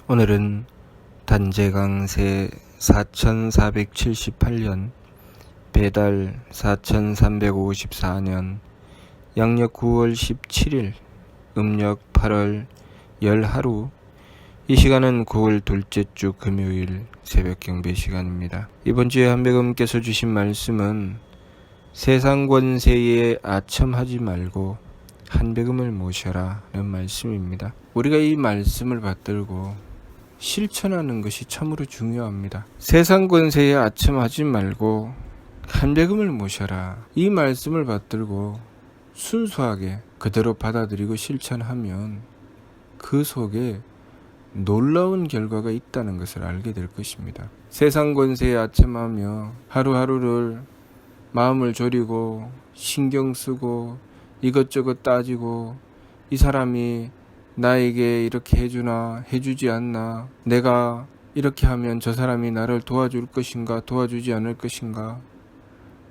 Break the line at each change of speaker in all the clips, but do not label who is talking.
오늘은 단재강세 4478년, 배달 4354년, 양력 9월 17일, 음력 8월 열하루. 이 시간은 9월 둘째 주 금요일 새벽 경배 시간입니다. 이번 주에 한배금께서 주신 말씀은 세상 권세에 아첨하지 말고 한배금을 모셔라 라는 말씀입니다. 우리가 이 말씀을 받들고 실천하는 것이 참으로 중요합니다. 세상 권세에 아첨하지 말고 한배금을 모셔라. 이 말씀을 받들고 순수하게 그대로 받아들이고 실천하면 그 속에 놀라운 결과가 있다는 것을 알게 될 것입니다. 세상 권세에 아첨하며 하루하루를 마음을 졸이고 신경 쓰고 이것저것 따지고 이 사람이 나에게 이렇게 해주나 해주지 않나, 내가 이렇게 하면 저 사람이 나를 도와줄 것인가 도와주지 않을 것인가,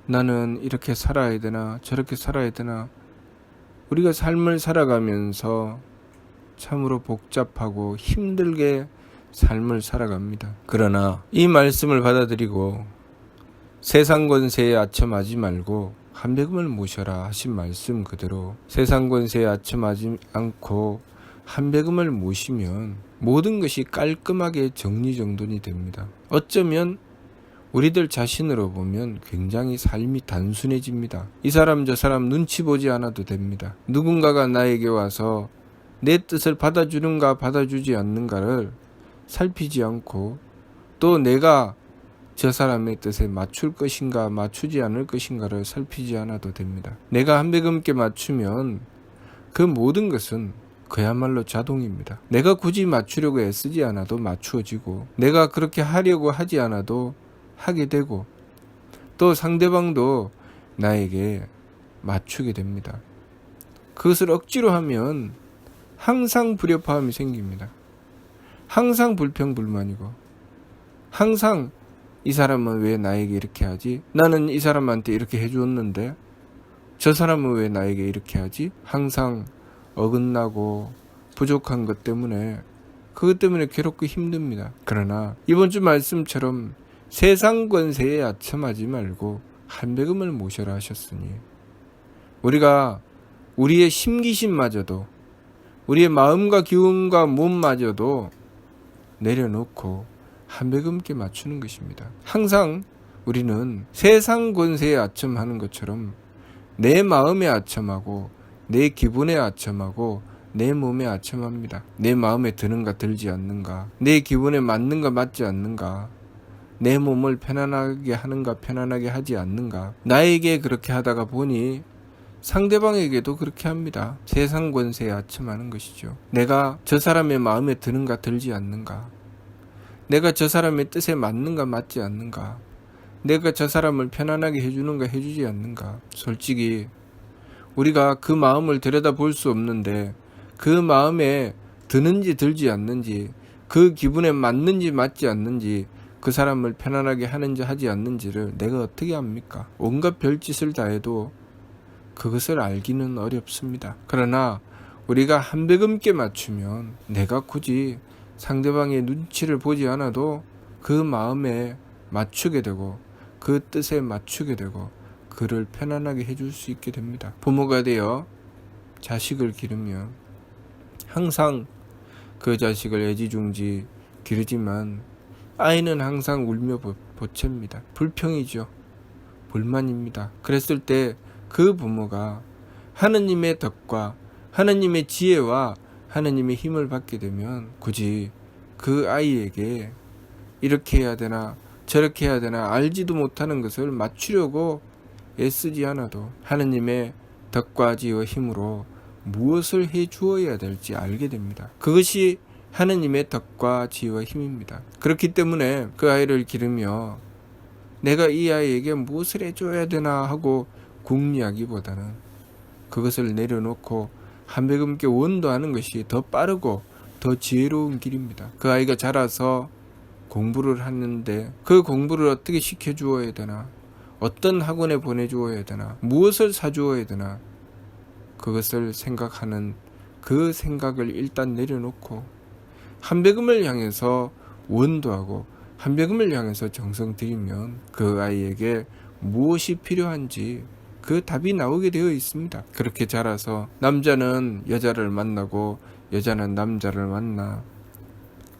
나는 이렇게 살아야 되나 저렇게 살아야 되나. 우리가 삶을 살아가면서 참으로 복잡하고 힘들게 삶을 살아갑니다. 그러나 이 말씀을 받아들이고 세상 권세에 아첨하지 말고 한배금을 모셔라 하신 말씀 그대로 세상 권세에 아첨하지 않고 한배금을 모시면 모든 것이 깔끔하게 정리정돈이 됩니다. 어쩌면 우리들 자신으로 보면 굉장히 삶이 단순해집니다. 이 사람 저 사람 눈치 보지 않아도 됩니다. 누군가가 나에게 와서 내 뜻을 받아주는가 받아주지 않는가를 살피지 않고, 또 내가 저 사람의 뜻에 맞출 것인가 맞추지 않을 것인가를 살피지 않아도 됩니다. 내가 한배금께 맞추면 그 모든 것은 그야말로 자동입니다. 내가 굳이 맞추려고 애쓰지 않아도 맞추어지고, 내가 그렇게 하려고 하지 않아도 하게 되고, 또 상대방도 나에게 맞추게 됩니다. 그것을 억지로 하면 항상 불협화음이 생깁니다. 항상 불평불만이고, 항상 이 사람은 왜 나에게 이렇게 하지? 나는 이 사람한테 이렇게 해주었는데 저 사람은 왜 나에게 이렇게 하지? 항상 어긋나고 부족한 것 때문에, 그것 때문에 괴롭고 힘듭니다. 그러나 이번 주 말씀처럼 세상 권세에 아첨하지 말고 한배금을 모셔라 하셨으니, 우리가 우리의 심기심마저도, 우리의 마음과 기운과 몸마저도 내려놓고 한배금께 맞추는 것입니다. 항상 우리는 세상 권세에 아첨하는 것처럼 내 마음에 아첨하고 내 기분에 아첨하고 내 몸에 아첨합니다. 내 마음에 드는가 들지 않는가, 내 기분에 맞는가 맞지 않는가, 내 몸을 편안하게 하는가 편안하게 하지 않는가. 나에게 그렇게 하다가 보니 상대방에게도 그렇게 합니다. 세상 권세에 아첨하는 것이죠. 내가 저 사람의 마음에 드는가 들지 않는가, 내가 저 사람의 뜻에 맞는가 맞지 않는가, 내가 저 사람을 편안하게 해주는가 해주지 않는가. 솔직히 우리가 그 마음을 들여다볼 수 없는데 그 마음에 드는지 들지 않는지, 그 기분에 맞는지 맞지 않는지, 그 사람을 편안하게 하는지 하지 않는지를 내가 어떻게 압니까? 온갖 별짓을 다 해도 그것을 알기는 어렵습니다. 그러나 우리가 한배금께 맞추면 내가 굳이 상대방의 눈치를 보지 않아도 그 마음에 맞추게 되고 그 뜻에 맞추게 되고 그를 편안하게 해줄 수 있게 됩니다. 부모가 되어 자식을 기르면 항상 그 자식을 애지중지 기르지만 아이는 항상 울며 보챕니다. 불평이죠. 불만입니다. 그랬을 때 그 부모가 하느님의 덕과 하느님의 지혜와 하느님의 힘을 받게 되면 굳이 그 아이에게 이렇게 해야 되나 저렇게 해야 되나 알지도 못하는 것을 맞추려고 애쓰지 않아도 하느님의 덕과 지혜와 힘으로 무엇을 해 주어야 될지 알게 됩니다. 그것이 하느님의 덕과 지혜와 힘입니다. 그렇기 때문에 그 아이를 기르며 내가 이 아이에게 무엇을 해줘야 되나 하고 궁리하기보다는 그것을 내려놓고 한배금께 원도하는 것이 더 빠르고 더 지혜로운 길입니다. 그 아이가 자라서 공부를 하는데 그 공부를 어떻게 시켜주어야 되나, 어떤 학원에 보내주어야 되나, 무엇을 사주어야 되나, 그것을 생각하는 그 생각을 일단 내려놓고 한배금을 향해서 원도하고 한배금을 향해서 정성 들이면 그 아이에게 무엇이 필요한지 그 답이 나오게 되어 있습니다. 그렇게 자라서 남자는 여자를 만나고 여자는 남자를 만나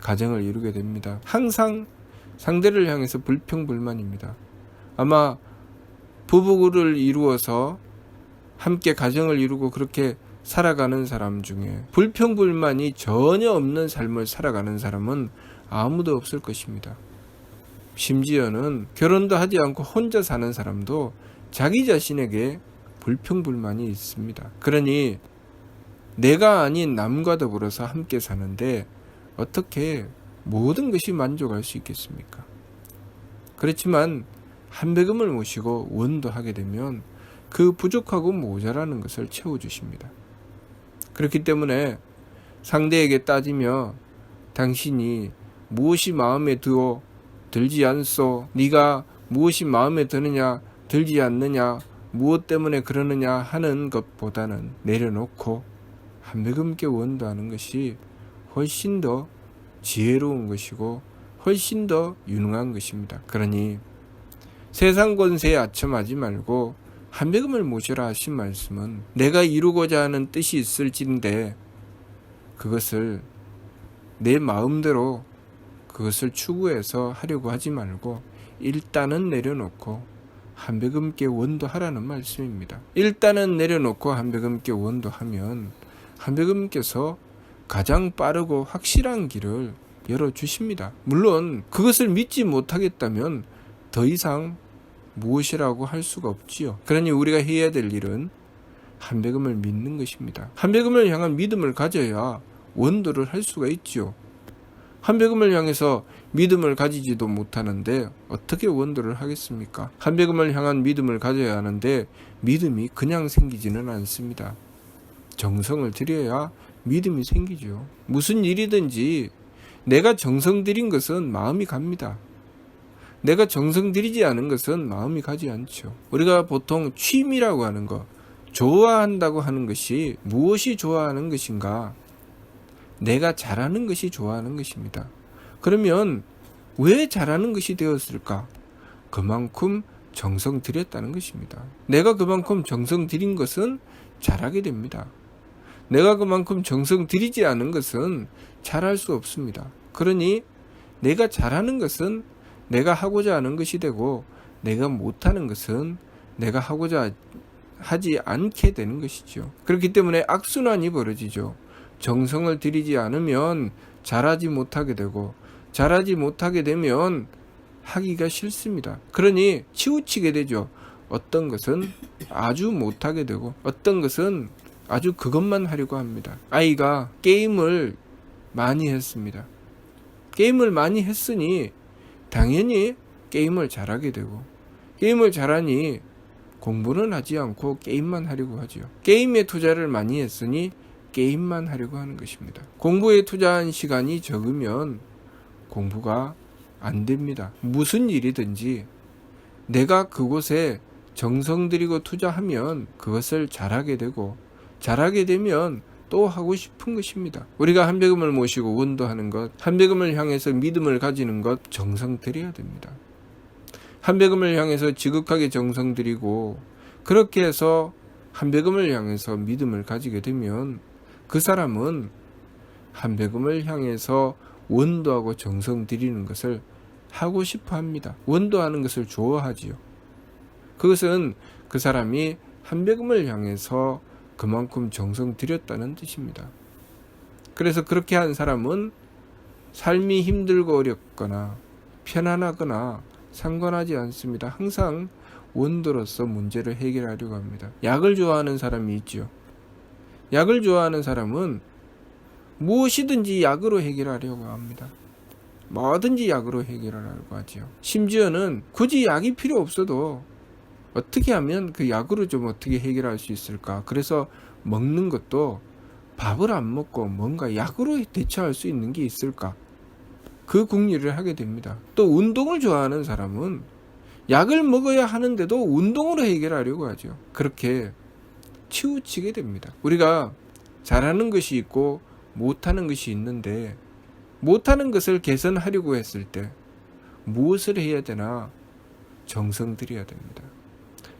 가정을 이루게 됩니다. 항상 상대를 향해서 불평불만입니다. 아마 부부를 이루어서 함께 가정을 이루고 그렇게 살아가는 사람 중에 불평불만이 전혀 없는 삶을 살아가는 사람은 아무도 없을 것입니다. 심지어는 결혼도 하지 않고 혼자 사는 사람도 자기 자신에게 불평불만이 있습니다. 그러니 내가 아닌 남과 더불어서 함께 사는데 어떻게 모든 것이 만족할 수 있겠습니까? 그렇지만 한배금을 모시고 원도하게 되면 그 부족하고 모자라는 것을 채워주십니다. 그렇기 때문에 상대에게 따지며 당신이 무엇이 마음에 들지 않소? 네가 무엇이 마음에 드느냐 들지 않느냐 무엇 때문에 그러느냐 하는 것보다는 내려놓고 한배금께 원도하는 것이 훨씬 더 지혜로운 것이고 훨씬 더 유능한 것입니다. 그러니 세상 권세에 아첨하지 말고 한배금을 모셔라 하신 말씀은 내가 이루고자 하는 뜻이 있을진데 그것을 내 마음대로 그것을 추구해서 하려고 하지 말고 일단은 내려놓고 한배금께 원도하라는 말씀입니다. 일단은 내려놓고 한배금께 원도하면 한배금께서 가장 빠르고 확실한 길을 열어주십니다. 물론 그것을 믿지 못하겠다면 더 이상 무엇이라고 할 수가 없지요. 그러니 우리가 해야 될 일은 한배금을 믿는 것입니다. 한배금을 향한 믿음을 가져야 원도를 할 수가 있지요. 한배금을 향해서 믿음을 가지지도 못하는데 어떻게 원도를 하겠습니까? 한배금을 향한 믿음을 가져야 하는데 믿음이 그냥 생기지는 않습니다. 정성을 들여야 믿음이 생기죠. 무슨 일이든지 내가 정성 들인 것은 마음이 갑니다. 내가 정성 들이지 않은 것은 마음이 가지 않죠. 우리가 보통 취미라고 하는 것, 좋아한다고 하는 것이 무엇이 좋아하는 것인가? 내가 잘하는 것이 좋아하는 것입니다. 그러면 왜 잘하는 것이 되었을까? 그만큼 정성 들였다는 것입니다. 내가 그만큼 정성 들인 것은 잘하게 됩니다. 내가 그만큼 정성 들이지 않은 것은 잘할 수 없습니다. 그러니 내가 잘하는 것은 내가 하고자 하는 것이 되고 내가 못하는 것은 내가 하고자 하지 않게 되는 것이죠. 그렇기 때문에 악순환이 벌어지죠. 정성을 들이지 않으면 잘하지 못하게 되고 잘하지 못하게 되면 하기가 싫습니다. 그러니 치우치게 되죠. 어떤 것은 아주 못하게 되고 어떤 것은 아주 그것만 하려고 합니다. 아이가 게임을 많이 했습니다. 게임을 많이 했으니 당연히 게임을 잘하게 되고 게임을 잘하니 공부는 하지 않고 게임만 하려고 하죠. 게임에 투자를 많이 했으니 게임만 하려고 하는 것입니다. 공부에 투자한 시간이 적으면 공부가 안 됩니다. 무슨 일이든지 내가 그곳에 정성 들이고 투자하면 그것을 잘하게 되고 잘하게 되면 또 하고 싶은 것입니다. 우리가 한배금을 모시고 원도하는 것, 한배금을 향해서 믿음을 가지는 것 정성 들여야 됩니다. 한배금을 향해서 지극하게 정성 들이고 그렇게 해서 한배금을 향해서 믿음을 가지게 되면 그 사람은 한배금을 향해서 원도하고 정성 들이는 것을 하고 싶어 합니다. 원도하는 것을 좋아하지요. 그것은 그 사람이 한배금을 향해서 그만큼 정성 들였다는 뜻입니다. 그래서 그렇게 한 사람은 삶이 힘들고 어렵거나 편안하거나 상관하지 않습니다. 항상 원도로서 문제를 해결하려고 합니다. 약을 좋아하는 사람이 있죠. 약을 좋아하는 사람은 무엇이든지 약으로 해결하려고 합니다. 뭐든지 약으로 해결하려고 하죠. 심지어는 굳이 약이 필요 없어도 어떻게 하면 그 약으로 좀 어떻게 해결할 수 있을까? 그래서 먹는 것도 밥을 안 먹고 뭔가 약으로 대처할 수 있는 게 있을까? 그 궁리를 하게 됩니다. 또 운동을 좋아하는 사람은 약을 먹어야 하는데도 운동으로 해결하려고 하죠. 그렇게 치우치게 됩니다. 우리가 잘하는 것이 있고 못하는 것이 있는데 못하는 것을 개선하려고 했을 때 무엇을 해야 되나? 정성 들여야 됩니다.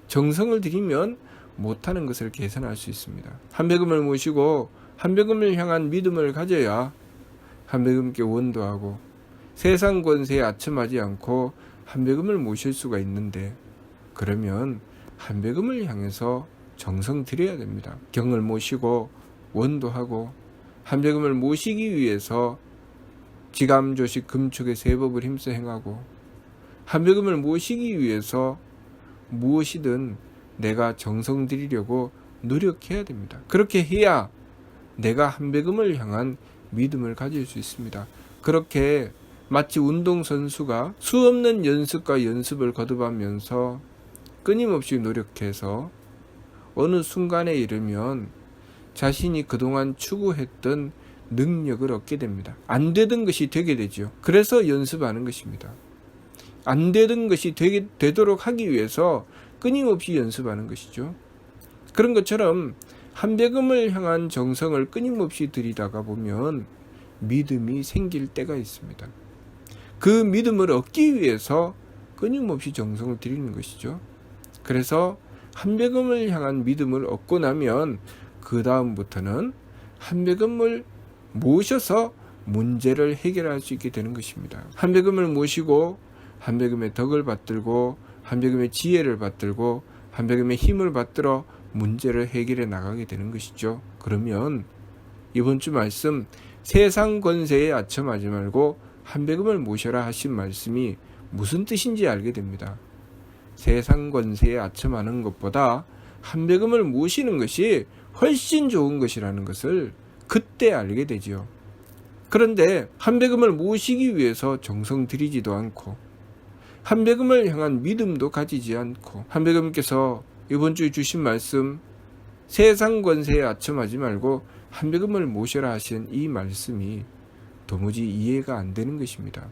정성을 들이면 못하는 것을 개선할 수 있습니다. 한배금을 모시고 한배금을 향한 믿음을 가져야 한배금께 원도하고 세상 권세에 아첨하지 않고 한배금을 모실 수가 있는데, 그러면 한배금을 향해서 정성 들여야 됩니다. 경을 모시고 원도하고 한배금을 모시기 위해서 지감조식 금축의 세법을 힘써 행하고 한배금을 모시기 위해서 무엇이든 내가 정성 들이려고 노력해야 됩니다. 그렇게 해야 내가 한배금을 향한 믿음을 가질 수 있습니다. 그렇게 마치 운동선수가 수없는 연습과 연습을 거듭하면서 끊임없이 노력해서 어느 순간에 이르면 자신이 그동안 추구했던 능력을 얻게 됩니다. 안 되던 것이 되게 되죠. 그래서 연습하는 것입니다. 안 되던 것이 되도록 하기 위해서 끊임없이 연습하는 것이죠. 그런 것처럼 한배금을 향한 정성을 끊임없이 들이다가 보면 믿음이 생길 때가 있습니다. 그 믿음을 얻기 위해서 끊임없이 정성을 들이는 것이죠. 그래서 한배금을 향한 믿음을 얻고 나면 그 다음부터는 한배금을 모셔서 문제를 해결할 수 있게 되는 것입니다. 한배금을 모시고 한배금의 덕을 받들고 한배금의 지혜를 받들고 한배금의 힘을 받들어 문제를 해결해 나가게 되는 것이죠. 그러면 이번 주 말씀 세상 권세에 아첨하지 말고 한배금을 모셔라 하신 말씀이 무슨 뜻인지 알게 됩니다. 세상 권세에 아첨하는 것보다 한배금을 모시는 것이 훨씬 좋은 것이라는 것을 그때 알게 되지요. 그런데 한배금을 모시기 위해서 정성 들이지도 않고 한배금을 향한 믿음도 가지지 않고 한배금께서 이번 주에 주신 말씀 세상 권세에 아첨하지 말고 한배금을 모셔라 하신 이 말씀이 도무지 이해가 안 되는 것입니다.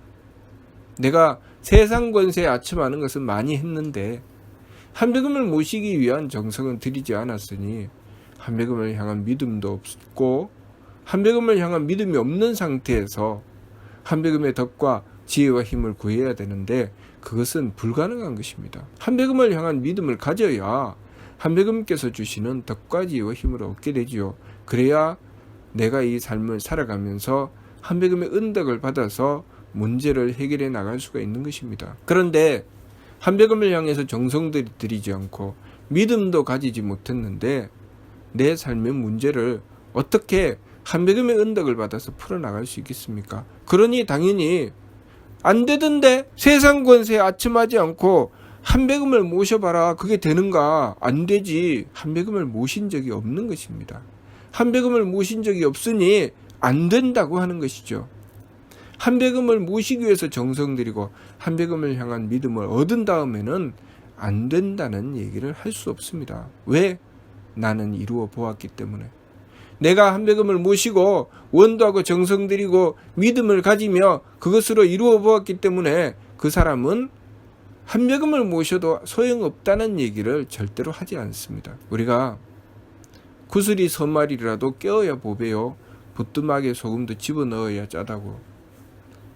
내가 세상 권세에 아첨하는 것은 많이 했는데 한배금을 모시기 위한 정성은 들이지 않았으니 한배금을 향한 믿음도 없고 한배금을 향한 믿음이 없는 상태에서 한배금의 덕과 지혜와 힘을 구해야 되는데 그것은 불가능한 것입니다. 한배금을 향한 믿음을 가져야 한배금께서 주시는 덕과 지혜와 힘을 얻게 되지요. 그래야 내가 이 삶을 살아가면서 한배금의 은덕을 받아서 문제를 해결해 나갈 수가 있는 것입니다. 그런데 한배금을 향해서 정성들이 들이지 않고 믿음도 가지지 못했는데 내 삶의 문제를 어떻게 한배금의 은덕을 받아서 풀어나갈 수 있겠습니까? 그러니 당연히 안 되던데 세상 권세에 아첨하지 않고 한배금을 모셔봐라. 그게 되는가? 안 되지. 한배금을 모신 적이 없는 것입니다. 한배금을 모신 적이 없으니 안 된다고 하는 것이죠. 한배금을 모시기 위해서 정성 들이고 한배금을 향한 믿음을 얻은 다음에는 안 된다는 얘기를 할 수 없습니다. 왜? 나는 이루어 보았기 때문에. 내가 한배금을 모시고 원도하고 정성 들이고 믿음을 가지며 그것으로 이루어 보았기 때문에 그 사람은 한배금을 모셔도 소용없다는 얘기를 절대로 하지 않습니다. 우리가 구슬이 선말이라도 깨어야 보배요 부뚜막에 소금도 집어넣어야 짜다고.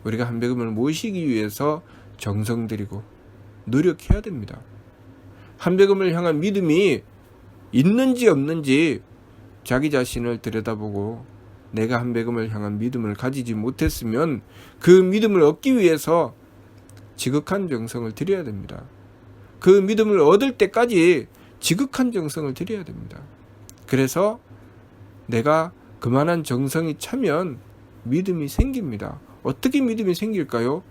우리가 한배금을 모시기 위해서 정성 들이고 노력해야 됩니다. 한배금을 향한 믿음이 있는지 없는지 자기 자신을 들여다보고 내가 한배금을 향한 믿음을 가지지 못했으면 그 믿음을 얻기 위해서 지극한 정성을 들여야 됩니다. 그 믿음을 얻을 때까지 지극한 정성을 들여야 됩니다. 그래서 내가 그만한 정성이 차면 믿음이 생깁니다. 어떻게 믿음이 생길까요?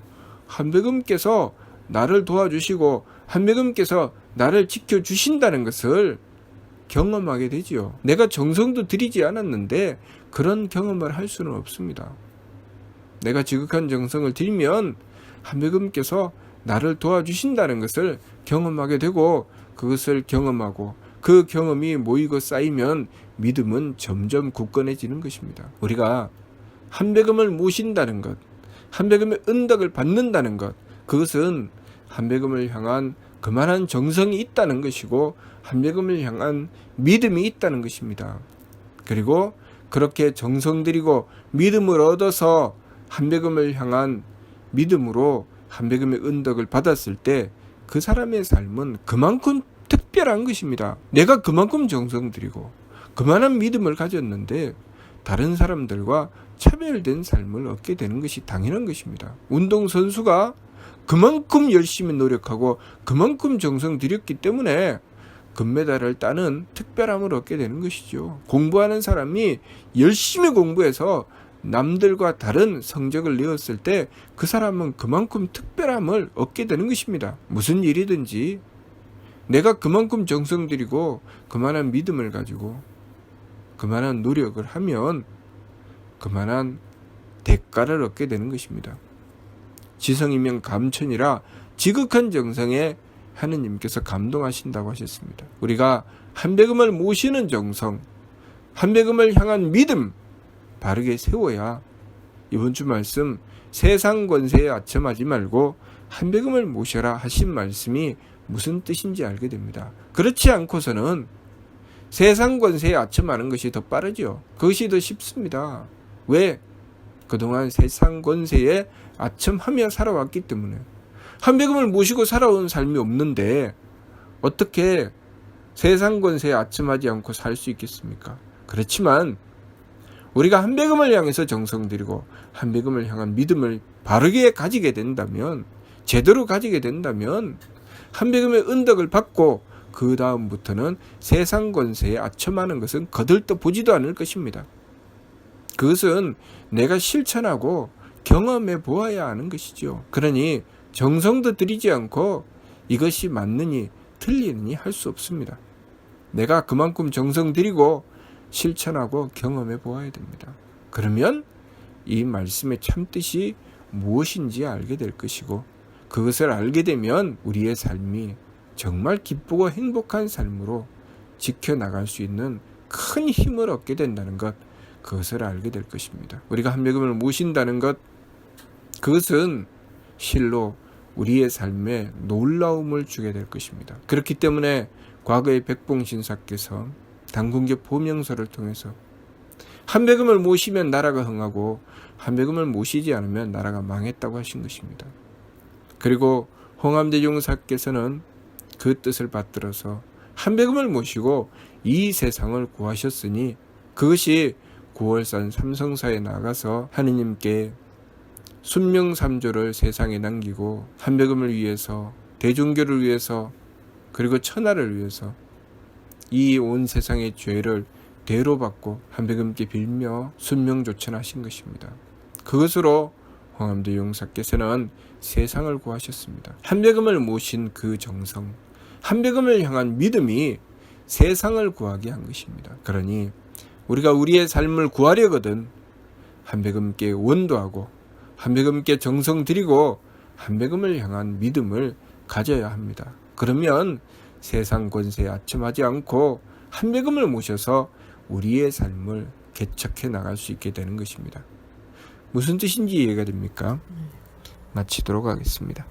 한배금께서 나를 도와주시고 한배금께서 나를 지켜주신다는 것을 경험하게 되지요. 내가 정성도 들이지 않았는데 그런 경험을 할 수는 없습니다. 내가 지극한 정성을 들이면 한배금께서 나를 도와주신다는 것을 경험하게 되고 그것을 경험하고 그 경험이 모이고 쌓이면 믿음은 점점 굳건해지는 것입니다. 우리가 한배금을 모신다는 것, 한배금의 은덕을 받는다는 것, 그것은 한배금을 향한 그만한 정성이 있다는 것이고 한배금을 향한 믿음이 있다는 것입니다. 그리고 그렇게 정성 들이고 믿음을 얻어서 한배금을 향한 믿음으로 한배금의 은덕을 받았을 때 그 사람의 삶은 그만큼 특별한 것입니다. 내가 그만큼 정성 들이고 그만한 믿음을 가졌는데 다른 사람들과 차별된 삶을 얻게 되는 것이 당연한 것입니다. 운동선수가 그만큼 열심히 노력하고 그만큼 정성 들였기 때문에 금메달을 따는 특별함을 얻게 되는 것이죠. 공부하는 사람이 열심히 공부해서 남들과 다른 성적을 내었을 때 그 사람은 그만큼 특별함을 얻게 되는 것입니다. 무슨 일이든지 내가 그만큼 정성 들이고 그만한 믿음을 가지고 그만한 노력을 하면 그만한 대가를 얻게 되는 것입니다. 지성이면 감천이라 지극한 정성에 하느님께서 감동하신다고 하셨습니다. 우리가 한배금을 모시는 정성, 한배금을 향한 믿음 바르게 세워야 이번 주 말씀 세상 권세에 아첨하지 말고 한배금을 모셔라 하신 말씀이 무슨 뜻인지 알게 됩니다. 그렇지 않고서는 세상 권세에 아첨하는 것이 더 빠르죠. 그것이 더 쉽습니다. 왜? 그동안 세상 권세에 아첨하며 살아왔기 때문에. 한배금을 모시고 살아온 삶이 없는데 어떻게 세상 권세에 아첨하지 않고 살 수 있겠습니까? 그렇지만 우리가 한배금을 향해서 정성 들이고 한배금을 향한 믿음을 바르게 가지게 된다면, 제대로 가지게 된다면 한배금의 은덕을 받고 그 다음부터는 세상 권세에 아첨하는 것은 거들떠 보지도 않을 것입니다. 그것은 내가 실천하고 경험해 보아야 하는 것이죠. 그러니 정성도 들이지 않고 이것이 맞느니 틀리느니 할 수 없습니다. 내가 그만큼 정성 들이고 실천하고 경험해 보아야 됩니다. 그러면 이 말씀의 참뜻이 무엇인지 알게 될 것이고, 그것을 알게 되면 우리의 삶이 정말 기쁘고 행복한 삶으로 지켜나갈 수 있는 큰 힘을 얻게 된다는 것, 그것을 알게 될 것입니다. 우리가 한배금을 모신다는 것, 그것은 실로 우리의 삶에 놀라움을 주게 될 것입니다. 그렇기 때문에 과거의 백봉신사께서 당군교 보명서를 통해서 한배금을 모시면 나라가 흥하고 한배금을 모시지 않으면 나라가 망했다고 하신 것입니다. 그리고 홍암대종사께서는 그 뜻을 받들어서 한배금을 모시고 이 세상을 구하셨으니 그것이 9월산 삼성사에 나가서 하느님께 순명삼조를 세상에 남기고 한배금을 위해서, 대종교를 위해서, 그리고 천하를 위해서 이 온 세상의 죄를 대로받고 한배금께 빌며 순명조천하신 것입니다. 그것으로 홍암대 용사께서는 세상을 구하셨습니다. 한배금을 모신 그 정성, 한배금을 향한 믿음이 세상을 구하게 한 것입니다. 그러니 우리가 우리의 삶을 구하려거든 한배금께 원도하고 한배금께 정성 들이고 한배금을 향한 믿음을 가져야 합니다. 그러면 세상 권세에 아첨하지 않고 한배금을 모셔서 우리의 삶을 개척해 나갈 수 있게 되는 것입니다. 무슨 뜻인지 이해가 됩니까? 마치도록 하겠습니다.